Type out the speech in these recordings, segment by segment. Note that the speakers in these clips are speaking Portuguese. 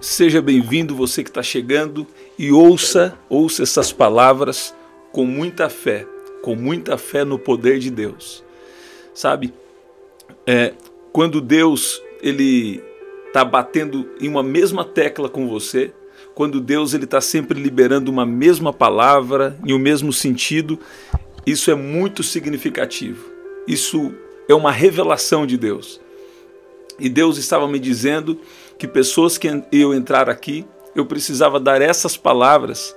Seja bem-vindo você que está chegando e ouça essas palavras com muita fé no poder de Deus. Sabe, quando Deus ele está batendo em uma mesma tecla com você, quando Deus ele está sempre liberando uma mesma palavra em um mesmo sentido, isso é muito significativo. Isso é uma revelação de Deus. E Deus estava me dizendo que pessoas que iam entrar aqui, eu precisava dar essas palavras,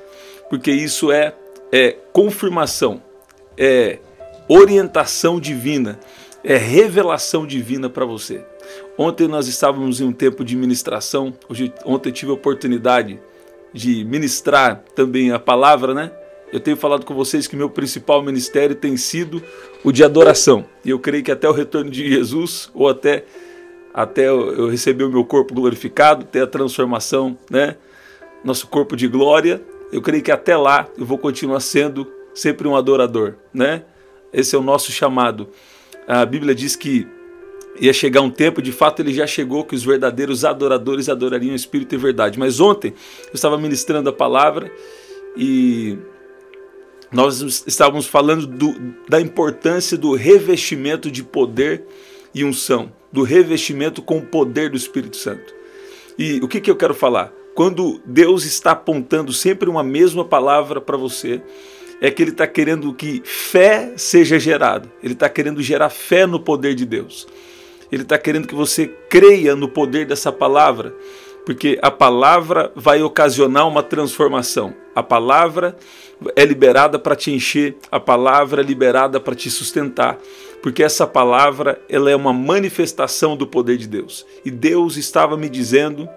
porque isso é confirmação, é orientação divina, é revelação divina para você. Ontem nós estávamos em um tempo de ministração, ontem eu tive a oportunidade de ministrar também a palavra, né? Eu tenho falado com vocês que meu principal ministério tem sido o de adoração. E eu creio que até o retorno de Jesus, ou até eu receber o meu corpo glorificado, ter a transformação, né? Nosso corpo de glória, eu creio que até lá eu vou continuar sendo sempre um adorador, né? Esse é o nosso chamado. A Bíblia diz que ia chegar um tempo, de fato ele já chegou, que os verdadeiros adoradores adorariam em espírito e verdade. Mas ontem eu estava ministrando a palavra e nós estávamos falando da importância do revestimento de poder e unção, do revestimento com o poder do Espírito Santo. E o que eu quero falar? Quando Deus está apontando sempre uma mesma palavra para você, é que Ele está querendo que fé seja gerada. Ele está querendo gerar fé no poder de Deus. Ele está querendo que você creia no poder dessa palavra, porque a palavra vai ocasionar uma transformação. A palavra é liberada para te encher, a palavra é liberada para te sustentar, porque essa palavra ela é uma manifestação do poder de Deus. E Deus estava me dizendo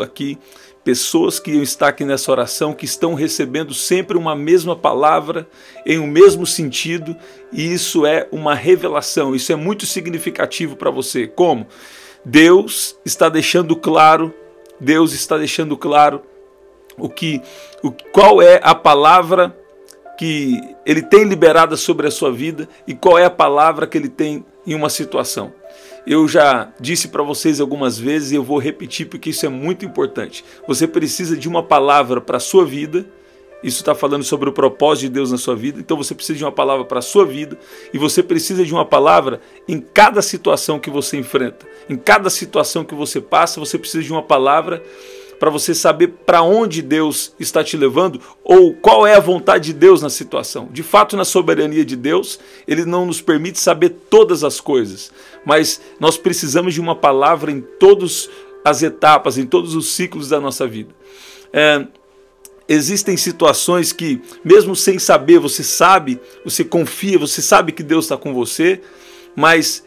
aqui, pessoas que estão aqui nessa oração, que estão recebendo sempre uma mesma palavra, em um mesmo sentido, e isso é uma revelação, isso é muito significativo para você. Como? Deus está deixando claro qual é a palavra que Ele tem liberada sobre a sua vida e qual é a palavra que Ele tem em uma situação. Eu já disse para vocês algumas vezes e eu vou repetir porque isso é muito importante. Você precisa de uma palavra para a sua vida. Isso está falando sobre o propósito de Deus na sua vida. Então você precisa de uma palavra para a sua vida e você precisa de uma palavra em cada situação que você enfrenta. Em cada situação que você passa, você precisa de uma palavra para você saber para onde Deus está te levando ou qual é a vontade de Deus na situação. De fato, na soberania de Deus, Ele não nos permite saber todas as coisas, mas nós precisamos de uma palavra em todas as etapas, em todos os ciclos da nossa vida. Existem situações que, mesmo sem saber, você sabe, você confia, você sabe que Deus está com você, mas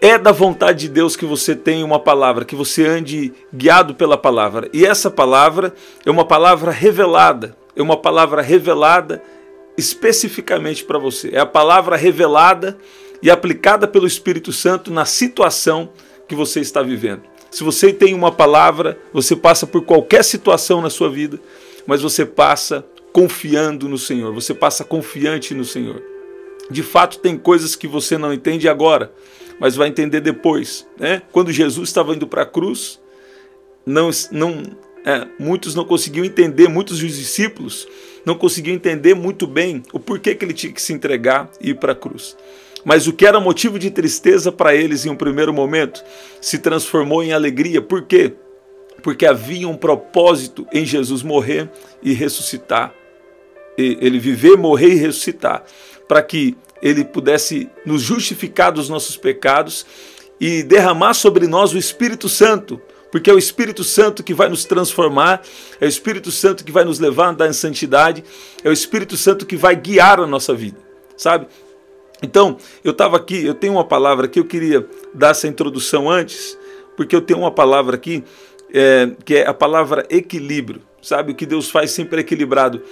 é da vontade de Deus que você tenha uma palavra, que você ande guiado pela palavra. E essa palavra é uma palavra revelada, especificamente para você. É a palavra revelada e aplicada pelo Espírito Santo na situação que você está vivendo. Se você tem uma palavra, você passa por qualquer situação na sua vida, mas você passa confiando no Senhor, você passa confiante no Senhor. De fato, tem coisas que você não entende agora, mas vai entender depois, né? Quando Jesus estava indo para a cruz, muitos não conseguiam entender, muitos dos discípulos não conseguiam entender muito bem o porquê que ele tinha que se entregar e ir para a cruz. Mas o que era motivo de tristeza para eles em um primeiro momento se transformou em alegria. Por quê? Porque havia um propósito em Jesus morrer e ressuscitar. Ele viver, morrer e ressuscitar, para que Ele pudesse nos justificar dos nossos pecados e derramar sobre nós o Espírito Santo, porque é o Espírito Santo que vai nos transformar, é o Espírito Santo que vai nos levar a andar em santidade, é o Espírito Santo que vai guiar a nossa vida, sabe? Então, eu estava aqui, eu tenho uma palavra aqui, eu queria dar essa introdução antes, porque eu tenho uma palavra aqui, que é a palavra equilíbrio, sabe? O que Deus faz sempre é equilibrado.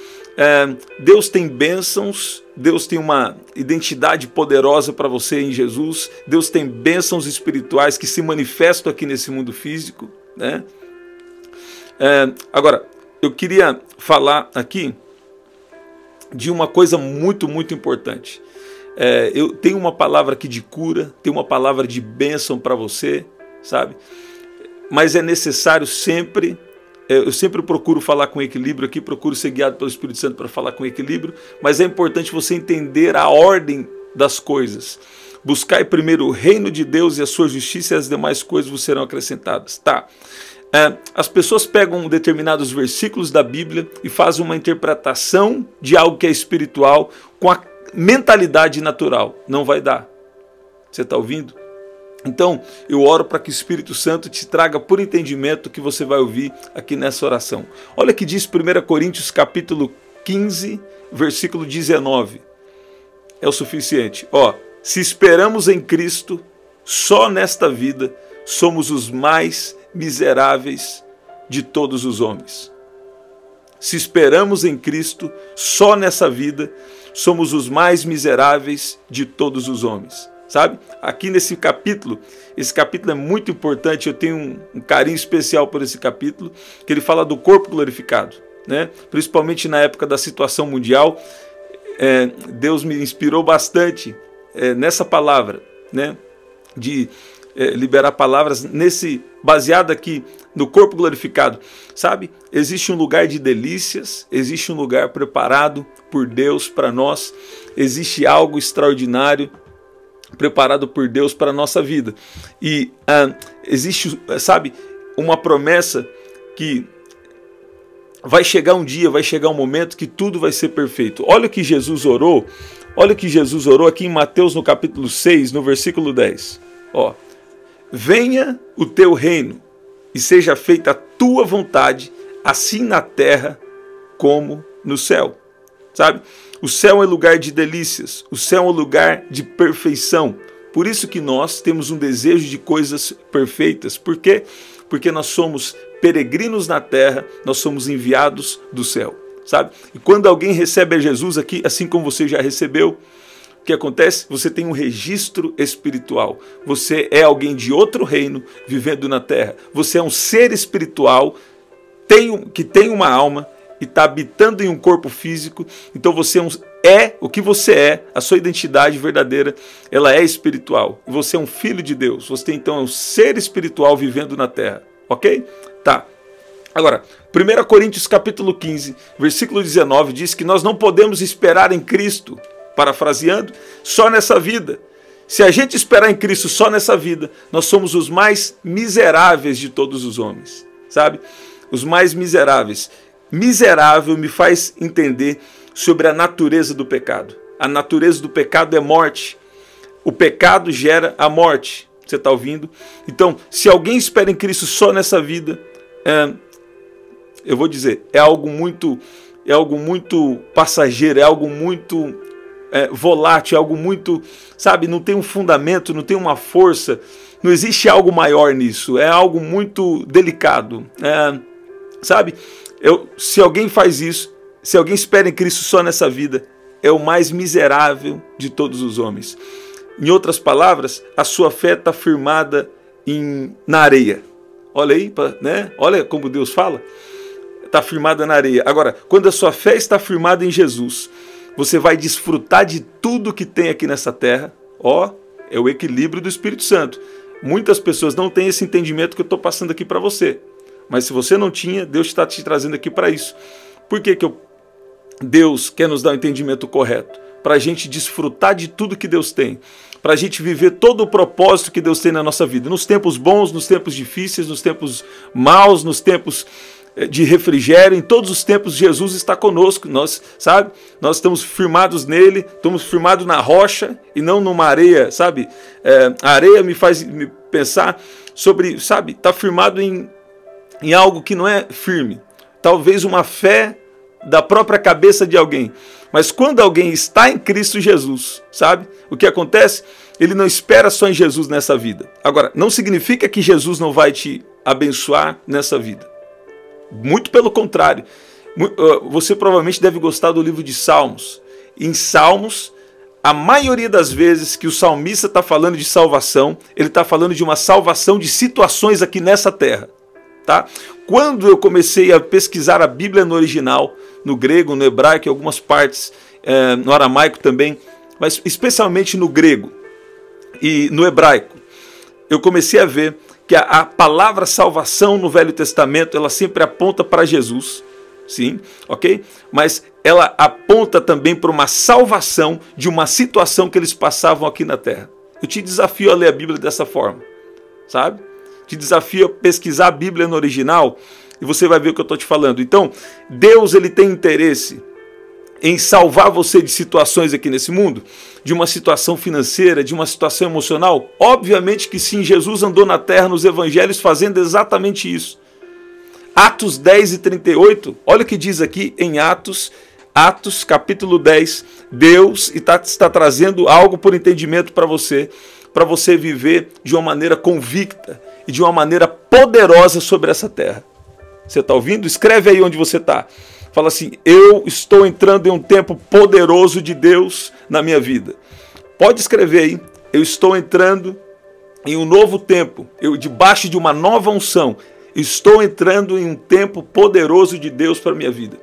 Deus tem bênçãos, Deus tem uma identidade poderosa para você em Jesus, Deus tem bênçãos espirituais que se manifestam aqui nesse mundo físico, né? Agora, eu queria falar aqui de uma coisa muito, muito importante. Eu tenho uma palavra aqui de cura, tenho uma palavra de bênção para você, sabe? mas é necessário sempre, eu sempre procuro falar com equilíbrio aqui, procuro ser guiado pelo Espírito Santo para falar com equilíbrio, mas é importante você entender a ordem das coisas. Buscai primeiro o reino de Deus e a sua justiça, e as demais coisas vos serão acrescentadas. Tá. As pessoas pegam determinados versículos da Bíblia e fazem uma interpretação de algo que é espiritual com a mentalidade natural. Não vai dar. Você está ouvindo? Então, eu oro para que o Espírito Santo te traga por entendimento o que você vai ouvir aqui nessa oração. Olha o que diz 1 Coríntios capítulo 15, versículo 19. É o suficiente. Se esperamos em Cristo, só nesta vida, somos os mais miseráveis de todos os homens. Se esperamos em Cristo, só nessa vida, somos os mais miseráveis de todos os homens. Sabe? Aqui nesse capítulo, esse capítulo é muito importante, eu tenho um carinho especial por esse capítulo, que ele fala do corpo glorificado, né? Principalmente na época da situação mundial, Deus me inspirou bastante nessa palavra, né? De liberar palavras baseado aqui no corpo glorificado. Sabe? Existe um lugar de delícias, existe um lugar preparado por Deus para nós, existe algo extraordinário preparado por Deus para a nossa vida. E existe, sabe, uma promessa que vai chegar um dia, vai chegar um momento que tudo vai ser perfeito. Olha o que Jesus orou, aqui em Mateus no capítulo 6, no versículo 10. Venha o teu reino e seja feita a tua vontade, assim na terra como no céu. Sabe? O céu é lugar de delícias, o céu é um lugar de perfeição. Por isso que nós temos um desejo de coisas perfeitas. Por quê? Porque nós somos peregrinos na terra, nós somos enviados do céu. Sabe? E quando alguém recebe a Jesus aqui, assim como você já recebeu, o que acontece? Você tem um registro espiritual. Você é alguém de outro reino vivendo na terra. Você é um ser espiritual que tem uma alma e está habitando em um corpo físico. Então você é o que você é, a sua identidade verdadeira, ela é espiritual. Você é um filho de Deus. Você então é um ser espiritual vivendo na terra. Ok? Tá. Agora, 1 Coríntios capítulo 15, versículo 19, diz que nós não podemos esperar em Cristo, parafraseando, só nessa vida. Se a gente esperar em Cristo só nessa vida, nós somos os mais miseráveis de todos os homens. Sabe? Os mais miseráveis. Miserável me faz entender sobre a natureza do pecado. A natureza do pecado é morte. O pecado gera a morte. Você está ouvindo? Então, se alguém espera em Cristo só nessa vida, eu vou dizer, é algo muito passageiro, é algo muito volátil, é algo muito, sabe, não tem um fundamento, não tem uma força, não existe algo maior nisso, é algo muito delicado. Sabe? Se alguém faz isso, se alguém espera em Cristo só nessa vida, é o mais miserável de todos os homens. Em outras palavras, a sua fé está firmada na areia. Olha aí, né? Olha como Deus fala. Está firmada na areia. Agora, quando a sua fé está firmada em Jesus, você vai desfrutar de tudo que tem aqui nessa terra. É o equilíbrio do Espírito Santo. Muitas pessoas não têm esse entendimento que eu estou passando aqui para você. Mas se você não tinha, Deus está te trazendo aqui para isso. Por que Deus quer nos dar o entendimento correto? Para a gente desfrutar de tudo que Deus tem. Para a gente viver todo o propósito que Deus tem na nossa vida. Nos tempos bons, nos tempos difíceis, nos tempos maus, nos tempos de refrigério. Em todos os tempos Jesus está conosco. Nós estamos firmados nele, estamos firmados na rocha e não numa areia, sabe? A areia me faz pensar sobre, está firmado em algo que não é firme. Talvez uma fé da própria cabeça de alguém. Mas quando alguém está em Cristo Jesus, sabe? O que acontece? Ele não espera só em Jesus nessa vida. Agora, não significa que Jesus não vai te abençoar nessa vida. Muito pelo contrário. Você provavelmente deve gostar do livro de Salmos. Em Salmos, a maioria das vezes que o salmista está falando de salvação, ele está falando de uma salvação de situações aqui nessa terra. Tá? Quando eu comecei a pesquisar a Bíblia no original, no grego, no hebraico, em algumas partes, no aramaico também, mas especialmente no grego e no hebraico, eu comecei a ver que a palavra salvação no Velho Testamento, ela sempre aponta para Jesus, sim, ok? Mas ela aponta também para uma salvação de uma situação que eles passavam aqui na Terra. Eu te desafio a ler a Bíblia dessa forma, sabe? Te desafio a pesquisar a Bíblia no original e você vai ver o que eu estou te falando. Então, Deus, ele tem interesse em salvar você de situações aqui nesse mundo, de uma situação financeira, de uma situação emocional. Obviamente que sim, Jesus andou na terra nos evangelhos fazendo exatamente isso. Atos 10 e 38, olha o que diz aqui em Atos capítulo 10, Deus está trazendo algo por entendimento para você viver de uma maneira convicta e de uma maneira poderosa sobre essa terra. Você está ouvindo? Escreve aí onde você está. Fala assim, eu estou entrando em um tempo poderoso de Deus na minha vida. Pode escrever aí, eu estou entrando em um novo tempo, debaixo de uma nova unção, estou entrando em um tempo poderoso de Deus para a minha vida.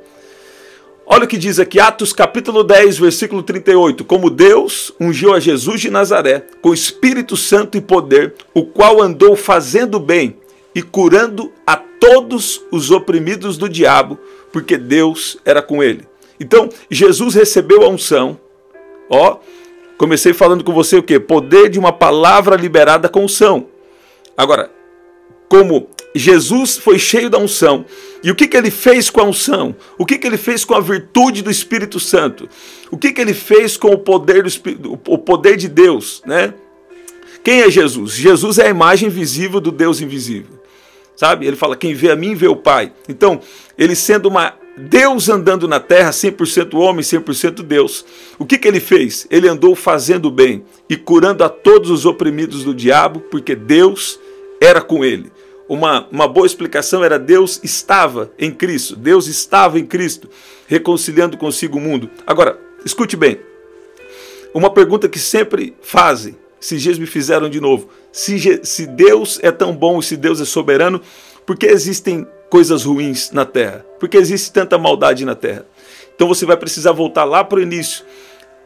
Olha o que diz aqui, Atos capítulo 10, versículo 38. Como Deus ungiu a Jesus de Nazaré com Espírito Santo e poder, o qual andou fazendo bem e curando a todos os oprimidos do diabo, porque Deus era com ele. Então, Jesus recebeu a unção. Comecei falando com você o quê? Poder de uma palavra liberada com unção. Agora, como Jesus foi cheio da unção, e o que ele fez com a unção? O que ele fez com a virtude do Espírito Santo? O que ele fez com o poder de Deus, né? Quem é Jesus? Jesus é a imagem visível do Deus invisível. Sabe? Ele fala, quem vê a mim vê o Pai. Então, ele sendo Deus andando na terra, 100% homem, 100% Deus. O que ele fez? Ele andou fazendo bem e curando a todos os oprimidos do diabo, porque Deus era com ele. Uma boa explicação era Deus estava em Cristo. Deus estava em Cristo, reconciliando consigo o mundo. Agora, escute bem. Uma pergunta que sempre fazem, esses dias me fizeram de novo. Se Deus é tão bom e se Deus é soberano, por que existem coisas ruins na terra? Por que existe tanta maldade na terra? Então você vai precisar voltar lá para o início.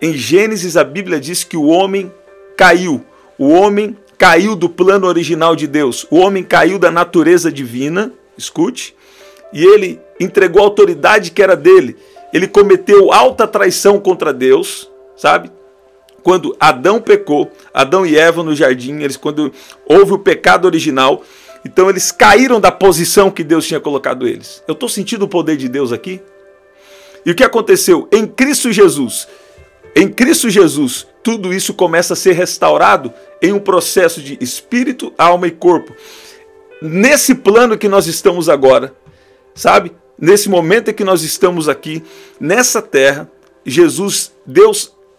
Em Gênesis a Bíblia diz que o homem caiu. O homem caiu do plano original de Deus. O homem caiu da natureza divina, escute, e ele entregou a autoridade que era dele. Ele cometeu alta traição contra Deus, sabe? Quando Adão pecou, Adão e Eva no jardim, quando houve o pecado original, então eles caíram da posição que Deus tinha colocado eles. Eu estou sentindo o poder de Deus aqui? E o que aconteceu? Em Cristo Jesus, tudo isso começa a ser restaurado em um processo de espírito, alma e corpo. Nesse plano que nós estamos agora, sabe? Nesse momento em que nós estamos aqui, nessa terra,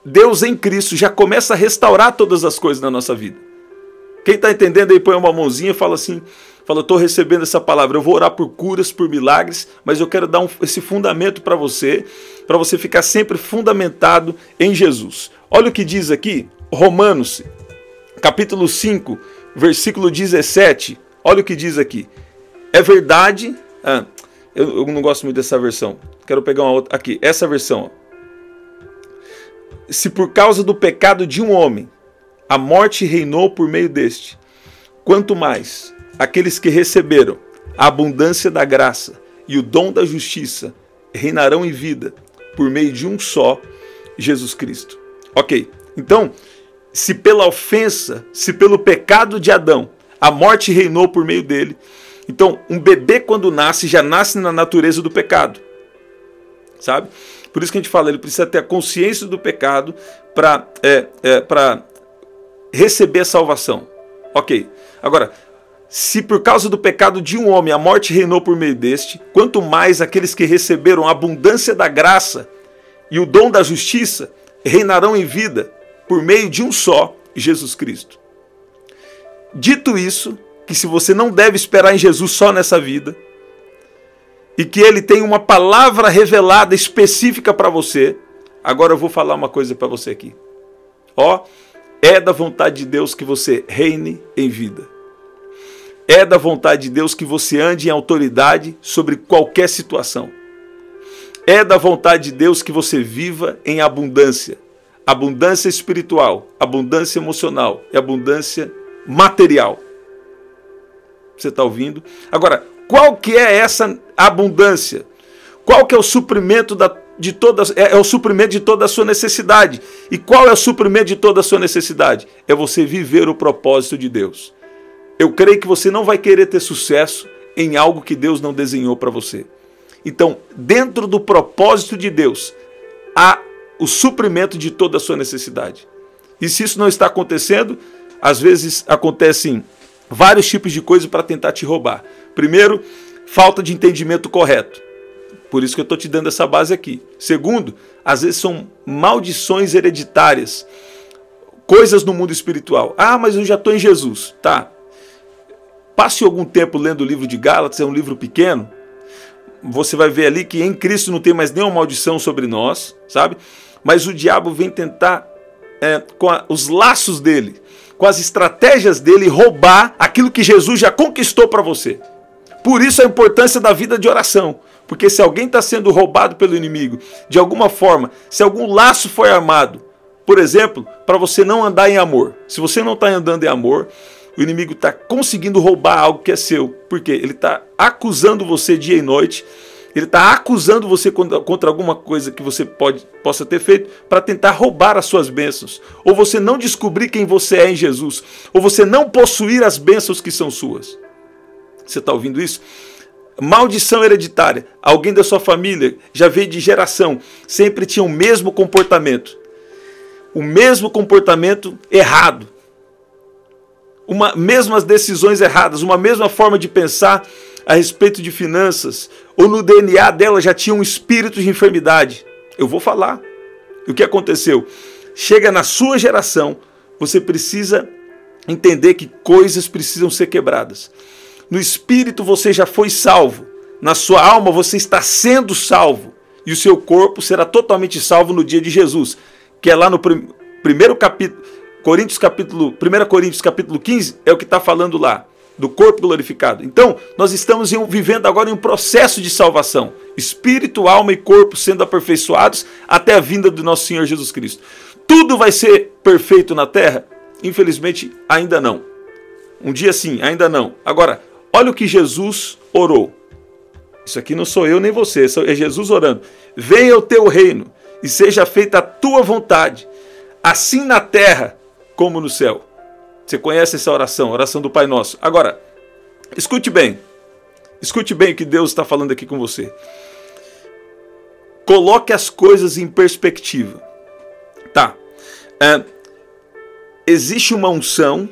Deus em Cristo já começa a restaurar todas as coisas na nossa vida. Quem está entendendo aí, põe uma mãozinha e fala assim, eu estou recebendo essa palavra, eu vou orar por curas, por milagres, mas eu quero dar esse fundamento para você ficar sempre fundamentado em Jesus. Olha o que diz aqui, Romanos, capítulo 5, versículo 17, olha o que diz aqui. É verdade, eu não gosto muito dessa versão, quero pegar uma outra, aqui, essa versão, Se por causa do pecado de um homem a morte reinou por meio deste, quanto mais aqueles que receberam a abundância da graça e o dom da justiça reinarão em vida por meio de um só, Jesus Cristo. Ok, então, se pela ofensa, se pelo pecado de Adão, a morte reinou por meio dele, então um bebê quando nasce, já nasce na natureza do pecado, sabe? Por isso que a gente fala, ele precisa ter a consciência do pecado para receber a salvação. Ok. Agora, se por causa do pecado de um homem a morte reinou por meio deste, quanto mais aqueles que receberam a abundância da graça e o dom da justiça reinarão em vida por meio de um só, Jesus Cristo. Dito isso, que se você não deve esperar em Jesus só nessa vida, e que ele tem uma palavra revelada específica para você, agora eu vou falar uma coisa para você aqui. É da vontade de Deus que você reine em vida. É da vontade de Deus que você ande em autoridade sobre qualquer situação. É da vontade de Deus que você viva em abundância. Abundância espiritual, abundância emocional e abundância material. Você está ouvindo? Agora, qual que é essa abundância? Qual que é o suprimento de toda, é o suprimento de toda a sua necessidade? E qual é o suprimento de toda a sua necessidade? É você viver o propósito de Deus. Eu creio que você não vai querer ter sucesso em algo que Deus não desenhou para você. Então, dentro do propósito de Deus, há o suprimento de toda a sua necessidade. E se isso não está acontecendo, às vezes acontecem vários tipos de coisas para tentar te roubar. Primeiro, falta de entendimento correto. Por isso que eu estou te dando essa base aqui. Segundo, às vezes são maldições hereditárias. Coisas no mundo espiritual. Ah, mas eu já estou em Jesus. Tá. Passe algum tempo lendo o livro de Gálatas, é um livro pequeno. Você vai ver ali que em Cristo não tem mais nenhuma maldição sobre nós, sabe? Mas o diabo vem tentar, com os laços dele, com as estratégias dele, roubar aquilo que Jesus já conquistou para você. Por isso a importância da vida de oração. Porque se alguém está sendo roubado pelo inimigo, de alguma forma, se algum laço foi armado, por exemplo, para você não andar em amor. Se você não está andando em amor, o inimigo está conseguindo roubar algo que é seu. Por quê? Ele está acusando você dia e noite, ele está acusando você contra alguma coisa que você possa ter feito para tentar roubar as suas bênçãos. Ou você não descobrir quem você é em Jesus. Ou você não possuir as bênçãos que são suas. Você está ouvindo isso? Maldição hereditária. Alguém da sua família já veio de geração, sempre tinha o mesmo comportamento. O mesmo comportamento errado. Mesmas decisões erradas, uma mesma forma de pensar a respeito de finanças. Ou no DNA dela já tinha um espírito de enfermidade. Eu vou falar. E o que aconteceu? Chega na sua geração, você precisa entender que coisas precisam ser quebradas. No espírito você já foi salvo. Na sua alma você está sendo salvo. E o seu corpo será totalmente salvo no dia de Jesus. Que é lá no primeiro capítulo, 1 Coríntios capítulo 15, é o que está falando lá. Do corpo glorificado. Então, nós estamos vivendo agora em um processo de salvação. Espírito, alma e corpo sendo aperfeiçoados até a vinda do nosso Senhor Jesus Cristo. Tudo vai ser perfeito na terra? Infelizmente, ainda não. Um dia sim, ainda não. Agora, olha o que Jesus orou. Isso aqui não sou eu nem você, é Jesus orando. Venha o teu reino e seja feita a tua vontade, assim na terra como no céu. Você conhece essa oração, a oração do Pai Nosso. Agora, escute bem o que Deus está falando aqui com você. Coloque as coisas em perspectiva. Tá. Existe uma unção,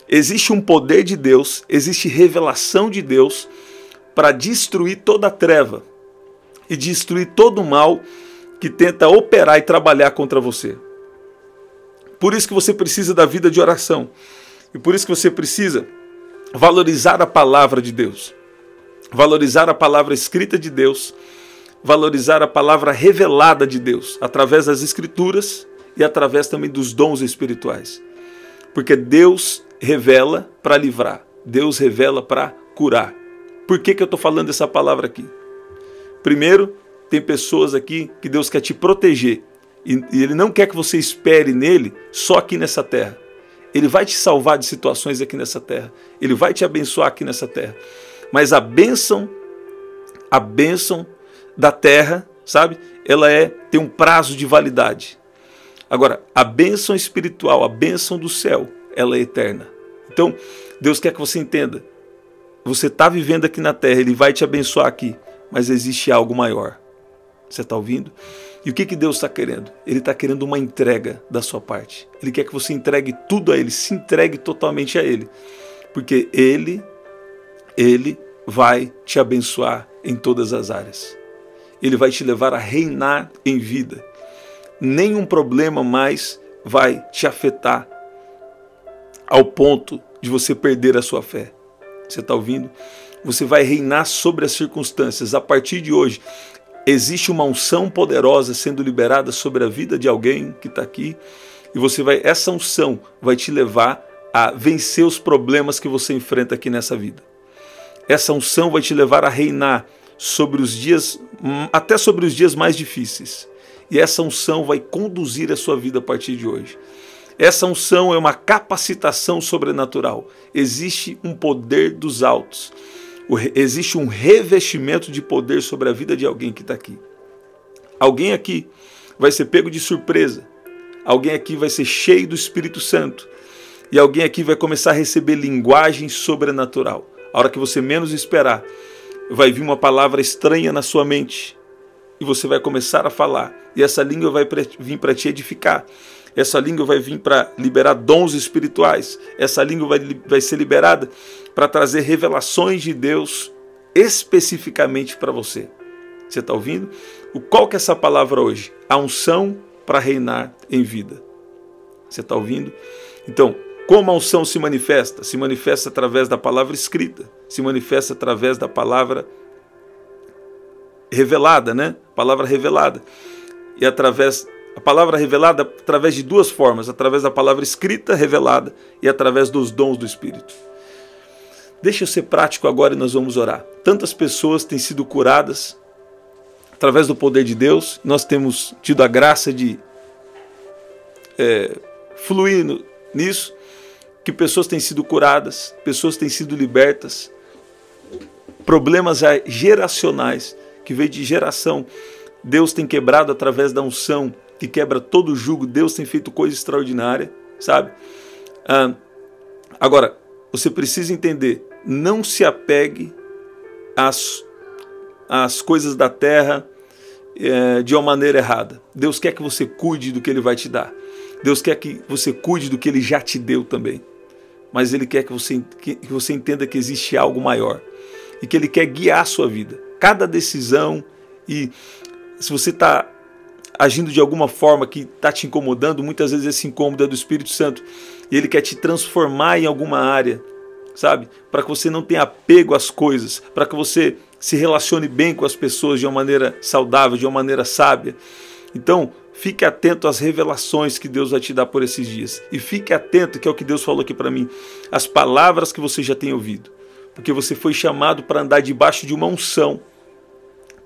existe um poder de Deus, existe revelação de Deus para destruir toda a treva e destruir todo o mal que tenta operar e trabalhar contra você. Por isso que você precisa da vida de oração. E por isso que você precisa valorizar a palavra de Deus. Valorizar a palavra escrita de Deus. Valorizar a palavra revelada de Deus. Através das escrituras e através também dos dons espirituais. Porque Deus revela para livrar. Deus revela para curar. Por que eu estou falando essa palavra aqui? Primeiro, tem pessoas aqui que Deus quer te proteger. E Ele não quer que você espere nele só aqui nessa terra. Ele vai te salvar de situações aqui nessa terra. Ele vai te abençoar aqui nessa terra. Mas a bênção da terra, sabe? Ela tem um prazo de validade. Agora, a bênção espiritual, a bênção do céu, ela é eterna. Então, Deus quer que você entenda. Você está vivendo aqui na terra, Ele vai te abençoar aqui. Mas existe algo maior. Você está ouvindo? E o que Deus está querendo? Ele está querendo uma entrega da sua parte. Ele quer que você entregue tudo a Ele, se entregue totalmente a Ele. Porque Ele vai te abençoar em todas as áreas. Ele vai te levar a reinar em vida. Nenhum problema mais vai te afetar ao ponto de você perder a sua fé. Você está ouvindo? Você vai reinar sobre as circunstâncias. A partir de hoje, existe uma unção poderosa sendo liberada sobre a vida de alguém que está aqui. E essa unção vai te levar a vencer os problemas que você enfrenta aqui nessa vida. Essa unção vai te levar a reinar sobre os dias, até sobre os dias mais difíceis. E essa unção vai conduzir a sua vida a partir de hoje. Essa unção é uma capacitação sobrenatural. Existe um poder dos altos. Existe um revestimento de poder sobre a vida de alguém que está aqui. Alguém aqui vai ser pego de surpresa. Alguém aqui vai ser cheio do Espírito Santo. E alguém aqui vai começar a receber linguagem sobrenatural. A hora que você menos esperar, vai vir uma palavra estranha na sua mente. E você vai começar a falar. E essa língua vai vir para te edificar. Essa língua vai vir para liberar dons espirituais. Essa língua vai ser liberada para trazer revelações de Deus especificamente para você. Você está ouvindo? Qual que é essa palavra hoje? A unção para reinar em vida. Você está ouvindo? Então, como a unção se manifesta? Se manifesta através da palavra escrita. Se manifesta através da palavra revelada, né? Palavra revelada. E a palavra revelada através de duas formas. Através da palavra escrita revelada e através dos dons do Espírito. Deixa eu ser prático agora e nós vamos orar. Tantas pessoas têm sido curadas através do poder de Deus. Nós temos tido a graça de fluir nisso. Que pessoas têm sido curadas, pessoas têm sido libertas. Problemas geracionais que veio de geração. Deus tem quebrado através da unção que quebra todo o jugo. Deus tem feito coisa extraordinária, sabe? Agora, você precisa entender, não se apegue às coisas da terra de uma maneira errada. Deus quer que você cuide do que Ele vai te dar. Deus quer que você cuide do que Ele já te deu também. Mas Ele quer que você entenda que existe algo maior. E que Ele quer guiar a sua vida. Cada decisão, e se você está agindo de alguma forma que está te incomodando, muitas vezes esse incômodo é do Espírito Santo. E Ele quer te transformar em alguma área, sabe? Para que você não tenha apego às coisas. Para que você se relacione bem com as pessoas de uma maneira saudável, de uma maneira sábia. Então, fique atento às revelações que Deus vai te dar por esses dias. E fique atento, que é o que Deus falou aqui para mim, às palavras que você já tem ouvido. Porque você foi chamado para andar debaixo de uma unção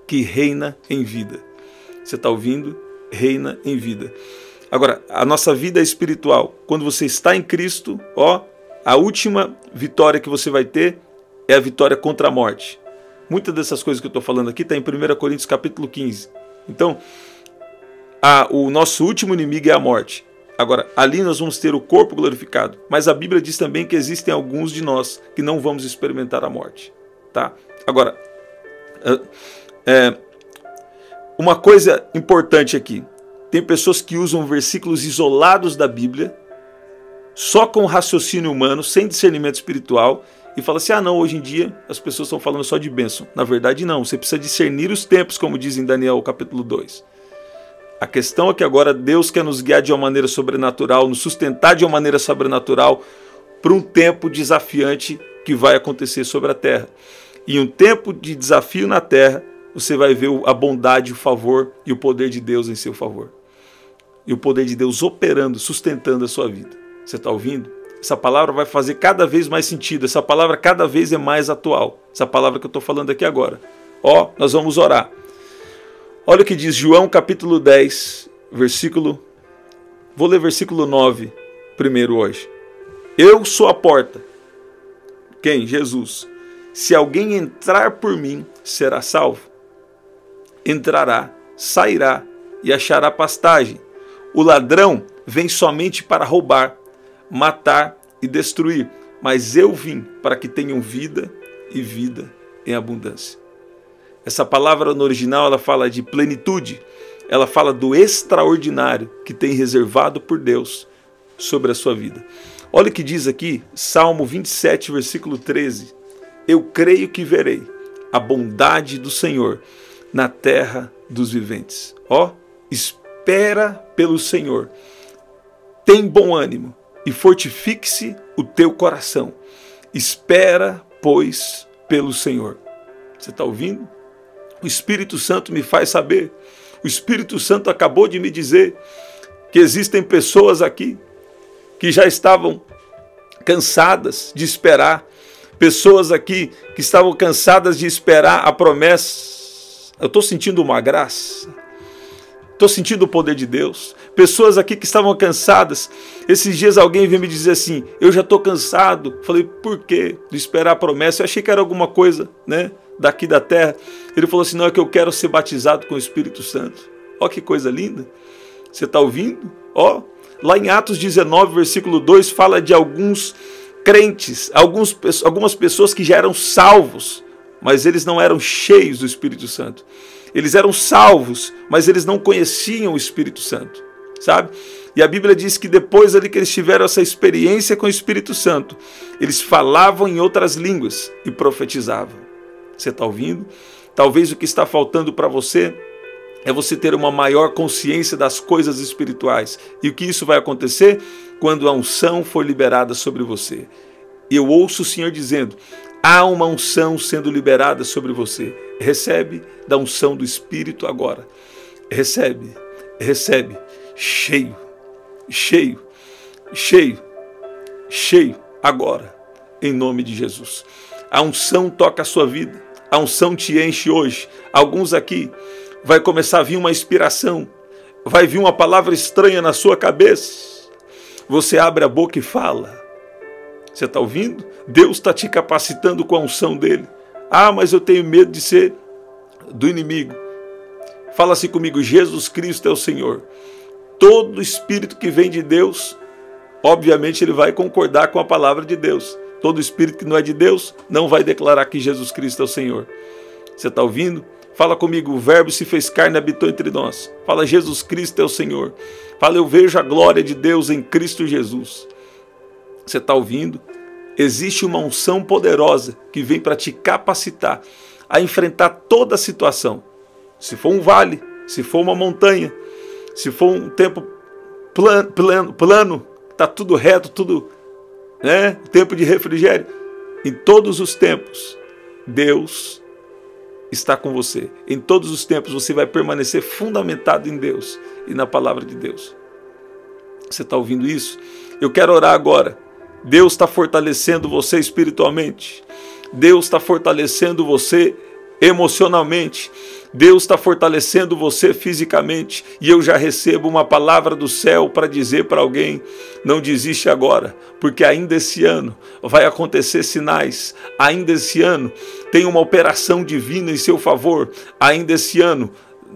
que reina em vida. Você está ouvindo? Reina em vida. Agora, a nossa vida espiritual, quando você está em Cristo, a última vitória que você vai ter é a vitória contra a morte. Muitas dessas coisas que eu estou falando aqui está em 1 Coríntios capítulo 15. Então, o nosso último inimigo é a morte. Agora, ali nós vamos ter o corpo glorificado. Mas a Bíblia diz também que existem alguns de nós que não vamos experimentar a morte. Tá? Agora, uma coisa importante aqui. Tem pessoas que usam versículos isolados da Bíblia, só com raciocínio humano, sem discernimento espiritual, e fala assim, não, hoje em dia as pessoas estão falando só de bênção. Na verdade não, você precisa discernir os tempos, como diz em Daniel capítulo 2. A questão é que agora Deus quer nos guiar de uma maneira sobrenatural, nos sustentar de uma maneira sobrenatural para um tempo desafiante que vai acontecer sobre a terra. E um tempo de desafio na terra, você vai ver a bondade, o favor e o poder de Deus em seu favor. E o poder de Deus operando, sustentando a sua vida. Você está ouvindo? Essa palavra vai fazer cada vez mais sentido. Essa palavra cada vez é mais atual. Essa palavra que eu estou falando aqui agora. Nós vamos orar. Olha o que diz João capítulo 10, versículo... Vou ler versículo 9 primeiro hoje. Eu sou a porta. Quem? Jesus. Se alguém entrar por mim, será salvo. Entrará, sairá e achará pastagem. O ladrão vem somente para roubar, matar e destruir. Mas eu vim para que tenham vida e vida em abundância. Essa palavra no original ela fala de plenitude. Ela fala do extraordinário que tem reservado por Deus sobre a sua vida. Olha o que diz aqui, Salmo 27, versículo 13. Eu creio que verei a bondade do Senhor na terra dos viventes. Espera pelo Senhor. Tem bom ânimo e fortifique-se o teu coração. Espera, pois, pelo Senhor. Você está ouvindo? O Espírito Santo me faz saber. O Espírito Santo acabou de me dizer que existem pessoas aqui que já estavam cansadas de esperar. Pessoas aqui que estavam cansadas de esperar a promessa. Eu estou sentindo uma graça. Estou sentindo o poder de Deus. pessoas aqui que estavam cansadas. Esses dias alguém veio me dizer assim, eu já estou cansado. Falei, por quê? De esperar a promessa. Eu achei que era alguma coisa, né, daqui da terra. Ele falou assim, não, é que eu quero ser batizado com o Espírito Santo. Ó, que coisa linda. Você está ouvindo? Ó, lá em Atos 19, versículo 2, fala de alguns crentes, algumas pessoas que já eram salvos, mas eles não eram cheios do Espírito Santo. Eles eram salvos, mas eles não conheciam o Espírito Santo, sabe? E a Bíblia diz que depois ali que eles tiveram essa experiência com o Espírito Santo, eles falavam em outras línguas e profetizavam. Você está ouvindo? Talvez o que está faltando para você é você ter uma maior consciência das coisas espirituais. E o que isso vai acontecer? Quando a unção for liberada sobre você. Eu ouço o Senhor dizendo, há uma unção sendo liberada sobre você. Recebe da unção do Espírito agora. Recebe, recebe, cheio, cheio, cheio, cheio, agora, em nome de Jesus. A unção toca a sua vida, a unção te enche hoje. Alguns aqui vai começar a vir uma inspiração, vai vir uma palavra estranha na sua cabeça. Você abre a boca e fala. Você está ouvindo? Deus está te capacitando com a unção dele. Ah, mas eu tenho medo de ser do inimigo. Fala assim comigo, Jesus Cristo é o Senhor. Todo espírito que vem de Deus, obviamente ele vai concordar com a palavra de Deus. Todo espírito que não é de Deus, não vai declarar que Jesus Cristo é o Senhor. Você está ouvindo? Fala comigo, o verbo se fez carne e habitou entre nós. Fala, Jesus Cristo é o Senhor. Fala, eu vejo a glória de Deus em Cristo Jesus. Você está ouvindo? Existe uma unção poderosa que vem para te capacitar a enfrentar toda a situação. Se for um vale, se for uma montanha, se for um tempo plano, está tudo reto, tudo, né? Tempo de refrigério. Em todos os tempos, Deus está com você. Em todos os tempos você vai permanecer fundamentado em Deus e na palavra de Deus. Você está ouvindo isso? Eu quero orar agora. Deus está fortalecendo você espiritualmente. Deus está fortalecendo você emocionalmente. Deus está fortalecendo você fisicamente. E eu já recebo uma palavra do céu para dizer para alguém, não desiste agora, porque ainda esse ano vai acontecer sinais. Ainda esse ano tem uma operação divina em seu favor. Ainda esse ano,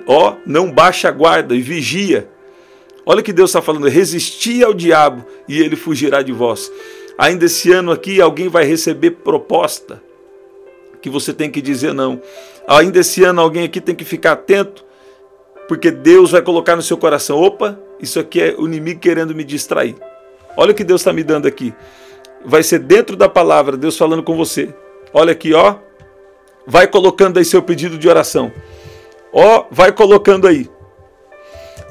ó, não baixa a guarda e vigia. Olha o que Deus está falando, resistir ao diabo e ele fugirá de vós. Ainda esse ano aqui alguém vai receber proposta que você tem que dizer não. Ainda esse ano alguém aqui tem que ficar atento, porque Deus vai colocar no seu coração, opa, isso aqui é o inimigo querendo me distrair. Olha o que Deus está me dando aqui. Vai ser dentro da palavra, Deus falando com você. Olha aqui, ó. Vai colocando aí seu pedido de oração. Ó, vai colocando aí.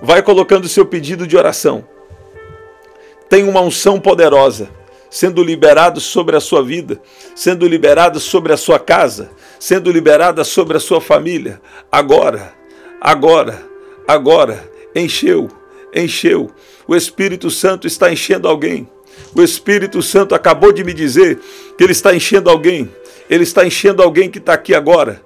Vai colocando o seu pedido de oração. Tem uma unção poderosa sendo liberado sobre a sua vida, sendo liberado sobre a sua casa, sendo liberada sobre a sua família. Agora, agora, agora, encheu, encheu. O Espírito Santo está enchendo alguém. O Espírito Santo acabou de me dizer que ele está enchendo alguém. Ele está enchendo alguém que está aqui agora.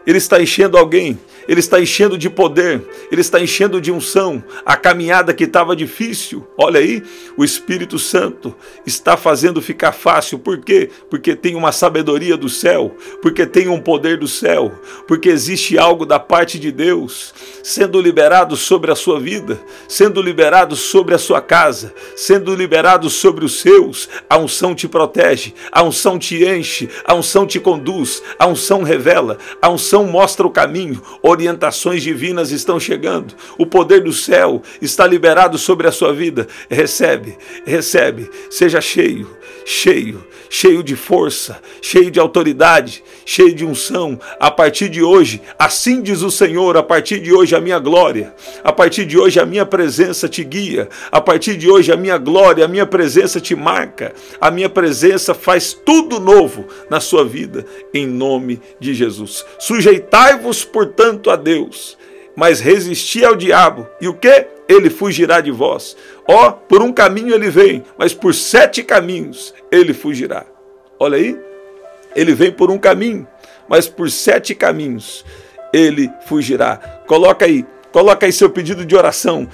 Ele está enchendo alguém. Ele está enchendo de poder, ele está enchendo de unção. A caminhada que estava difícil, olha aí, o Espírito Santo está fazendo ficar fácil. Por quê? Porque tem uma sabedoria do céu, porque tem um poder do céu, porque existe algo da parte de Deus sendo liberado sobre a sua vida, sendo liberado sobre a sua casa, sendo liberado sobre os seus. A unção te protege, a unção te enche, a unção te conduz, a unção revela, a unção mostra o caminho. Orientações divinas estão chegando. O poder do céu está liberado sobre a sua vida. Recebe, recebe. Seja cheio, cheio, cheio de força, cheio de autoridade, cheio de unção. A partir de hoje, assim diz o Senhor, a partir de hoje a minha glória, a partir de hoje a minha presença te guia, a partir de hoje a minha glória, a minha presença te marca, a minha presença faz tudo novo na sua vida, em nome de Jesus. Sujeitai-vos, portanto, a Deus, mas resisti ao diabo, e o que? Ele fugirá de vós. Ó, por um caminho ele vem, mas por 7 caminhos ele fugirá. Olha aí, ele vem por um caminho, mas por 7 caminhos ele fugirá. Coloca aí seu pedido de oração.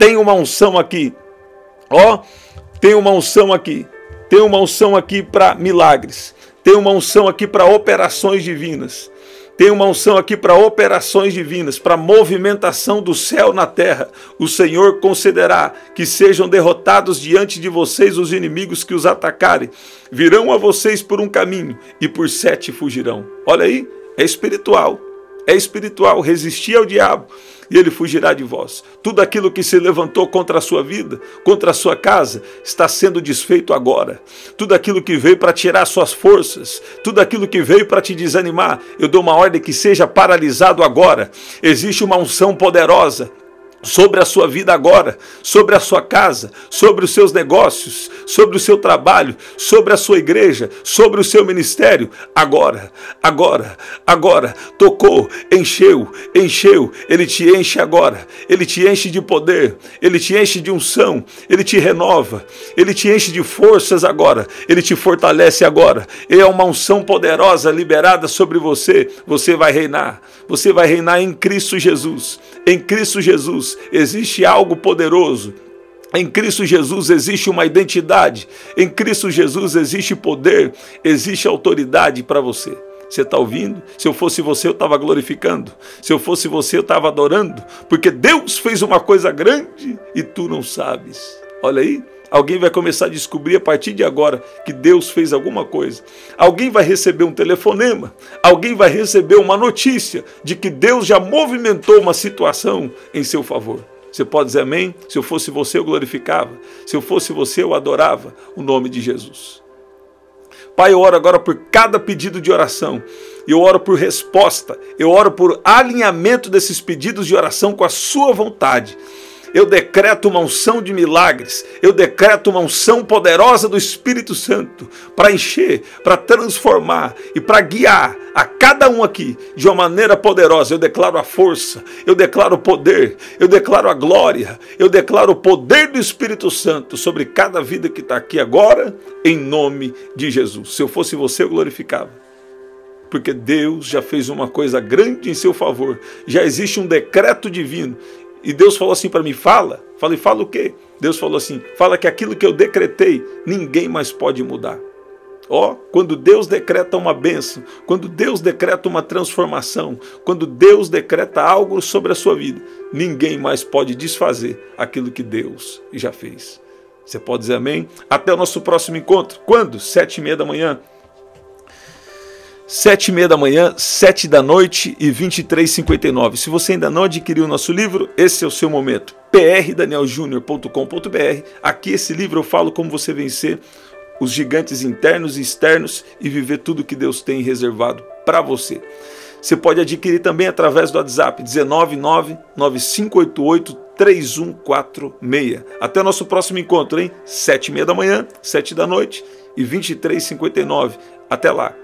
tem uma unção aqui. Ó, tem uma unção aqui. Tem uma unção aqui para milagres. Tem uma unção aqui para operações divinas. Tem uma unção aqui para operações divinas, para movimentação do céu na terra. O Senhor concederá que sejam derrotados diante de vocês os inimigos que os atacarem. Virão a vocês por um caminho e por 7 fugirão. Olha aí, é espiritual. É espiritual. Resistir ao diabo e ele fugirá de vós. Tudo aquilo que se levantou contra a sua vida, contra a sua casa, está sendo desfeito agora. Tudo aquilo que veio para tirar suas forças, tudo aquilo que veio para te desanimar, eu dou uma ordem que seja paralisado agora. Existe uma unção poderosa sobre a sua vida agora, sobre a sua casa, sobre os seus negócios, sobre o seu trabalho, sobre a sua igreja, sobre o seu ministério, agora, agora, agora, tocou, encheu, ele te enche agora, ele te enche de poder, ele te enche de unção, ele te renova, ele te enche de forças agora, ele te fortalece agora, é uma unção poderosa liberada sobre você, você vai reinar em Cristo Jesus, em Cristo Jesus existe algo poderoso. Em Cristo Jesus existe uma identidade. Em Cristo Jesus existe poder, existe autoridade para você. Você está ouvindo? Se eu fosse você, eu estava glorificando. Se eu fosse você, eu estava adorando. Porque Deus fez uma coisa grande e tu não sabes. Olha aí. Alguém vai começar a descobrir a partir de agora que Deus fez alguma coisa. Alguém vai receber um telefonema. Alguém vai receber uma notícia de que Deus já movimentou uma situação em seu favor. Você pode dizer amém? Se eu fosse você, eu glorificava. Se eu fosse você, eu adorava o nome de Jesus. Pai, eu oro agora por cada pedido de oração. Eu oro por resposta. Eu oro por alinhamento desses pedidos de oração com a sua vontade. Eu decreto uma unção de milagres, eu decreto uma unção poderosa do Espírito Santo para encher, para transformar e para guiar a cada um aqui de uma maneira poderosa. Eu declaro a força, eu declaro o poder, eu declaro a glória, eu declaro o poder do Espírito Santo sobre cada vida que está aqui agora, em nome de Jesus. Se eu fosse você, eu glorificava. Porque Deus já fez uma coisa grande em seu favor, já existe um decreto divino. E Deus falou assim para mim, fala. Falei, fala o quê? Deus falou assim, fala que aquilo que eu decretei, ninguém mais pode mudar. Ó, quando Deus decreta uma bênção, quando Deus decreta uma transformação, quando Deus decreta algo sobre a sua vida, ninguém mais pode desfazer aquilo que Deus já fez. Você pode dizer amém? Até o nosso próximo encontro. Quando? 7h30 da manhã. 7h30 da manhã, 7 da noite e 23h59. Se você ainda não adquiriu o nosso livro, esse é o seu momento. prdanieljunior.com.br. Aqui esse livro eu falo como você vencer os gigantes internos e externos e viver tudo que Deus tem reservado para você. Você pode adquirir também através do WhatsApp 19995883146. Até o nosso próximo encontro, hein? 7h30 da manhã, 7 da noite e 23h59. Até lá.